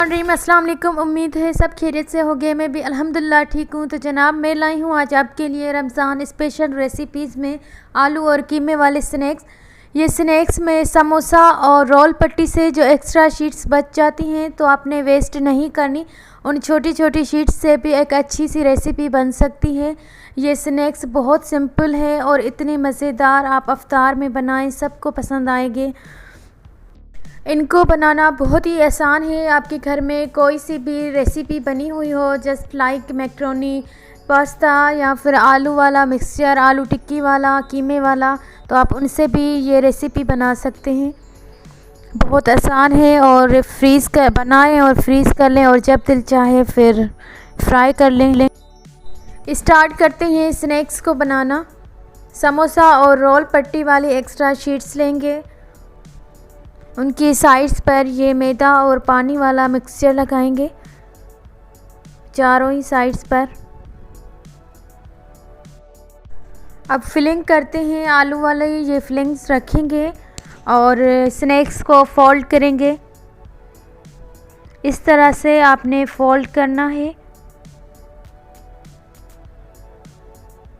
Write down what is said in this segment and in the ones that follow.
अस्सलाम वालेकुम। उम्मीद है सब खैरियत से होंगे। मैं भी अल्हम्दुलिल्लाह ठीक हूँ। तो जनाब, मैं लाई हूँ आज आपके लिए रमज़ान स्पेशल रेसिपीज़ में आलू और कीमे वाले स्नैक्स। ये स्नैक्स में समोसा और रोल पट्टी से जो एक्स्ट्रा शीट्स बच जाती हैं तो आपने वेस्ट नहीं करनी। उन छोटी छोटी शीट्स से भी एक अच्छी सी रेसिपी बन सकती है। ये स्नैक्स बहुत सिंपल है और इतने मज़ेदार, आप अफ्तार में बनाएं सबको पसंद आएंगे। इनको बनाना बहुत ही आसान है। आपके घर में कोई सी भी रेसिपी बनी हुई हो, जस्ट लाइक मैक्रोनी, पास्ता या फिर आलू वाला मिक्सचर, आलू टिक्की वाला, कीमे वाला, तो आप उनसे भी ये रेसिपी बना सकते हैं। बहुत आसान है और फ्रीज़ कर बनाएं और फ्रीज़ कर लें और जब दिल चाहे फिर फ्राई कर लें। स्टार्ट करते हैं स्नैक्स को बनाना। समोसा और रोल पट्टी वाली एक्स्ट्रा शीट्स लेंगे। उनकी साइड्स पर ये मैदा और पानी वाला मिक्सचर लगाएंगे, चारों ही साइड्स पर। अब फिलिंग करते हैं। आलू वाले ये फिलिंग्स रखेंगे और स्नैक्स को फोल्ड करेंगे। इस तरह से आपने फोल्ड करना है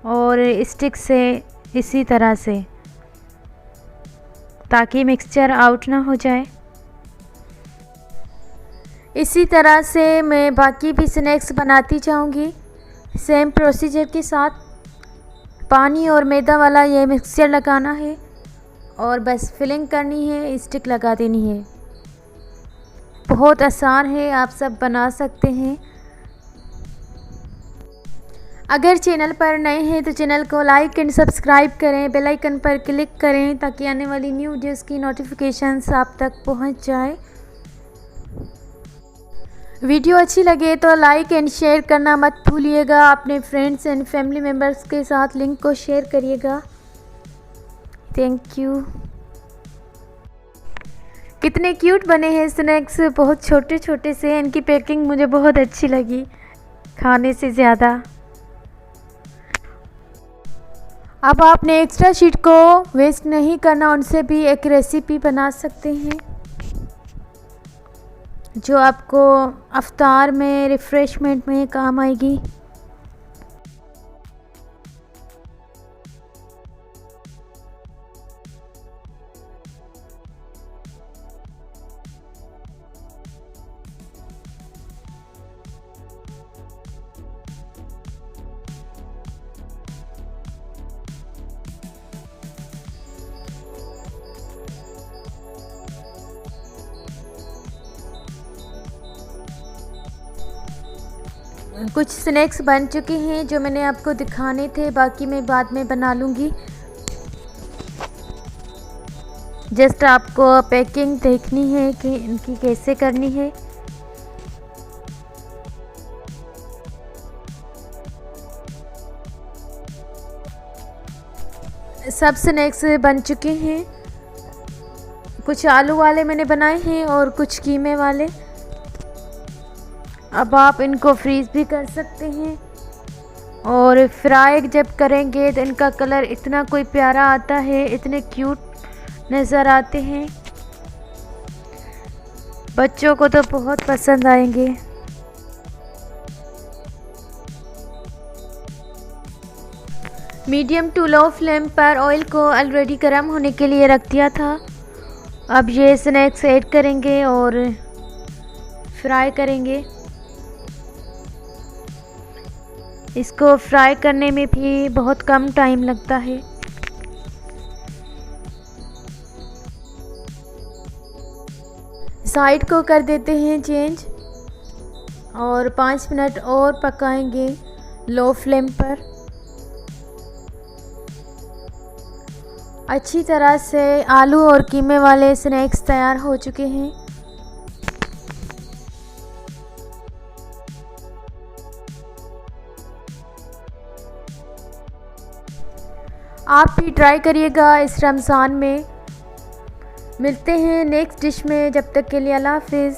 और स्टिक से इसी तरह से, ताकि मिक्सचर आउट ना हो जाए। इसी तरह से मैं बाकी भी स्नैक्स बनाती जाऊंगी सेम प्रोसीजर के साथ। पानी और मैदा वाला ये मिक्सचर लगाना है और बस फिलिंग करनी है, स्टिक लगा देनी है। बहुत आसान है, आप सब बना सकते हैं। अगर चैनल पर नए हैं तो चैनल को लाइक एंड सब्सक्राइब करें, बेल आइकन पर क्लिक करें ताकि आने वाली न्यू वीडियोज़ की नोटिफिकेशंस आप तक पहुंच जाए। वीडियो अच्छी लगे तो लाइक एंड शेयर करना मत भूलिएगा। अपने फ्रेंड्स एंड फैमिली मेम्बर्स के साथ लिंक को शेयर करिएगा। Thank you. कितने क्यूट बने हैं स्नैक्स, बहुत छोटे छोटे से। इनकी पैकिंग मुझे बहुत अच्छी लगी खाने से ज़्यादा। अब आपने एक्स्ट्रा शीट को वेस्ट नहीं करना, उनसे भी एक रेसिपी बना सकते हैं जो आपको अफ्तार में रिफ़्रेशमेंट में काम आएगी। कुछ स्नैक्स बन चुके हैं जो मैंने आपको दिखाने थे, बाकी मैं बाद में बना लूँगी। जस्ट आपको पैकिंग देखनी है कि इनकी कैसे करनी है। सब स्नैक्स बन चुके हैं। कुछ आलू वाले मैंने बनाए हैं और कुछ कीमे वाले। अब आप इनको फ्रीज़ भी कर सकते हैं और फ्राई जब करेंगे तो इनका कलर इतना कोई प्यारा आता है, इतने क्यूट नज़र आते हैं। बच्चों को तो बहुत पसंद आएंगे। मीडियम टू लो फ्लेम पर ऑयल को ऑलरेडी गर्म होने के लिए रख दिया था। अब ये स्नैक्स ऐड करेंगे और फ्राई करेंगे। इसको फ्राई करने में भी बहुत कम टाइम लगता है। साइड को कर देते हैं चेंज और 5 मिनट और पकाएंगे लो फ्लेम पर। अच्छी तरह से आलू और कीमे वाले स्नैक्स तैयार हो चुके हैं। आप भी ट्राई करिएगा इस रमज़ान में। मिलते हैं नेक्स्ट डिश में, जब तक के लिए अल्लाह हाफिज़।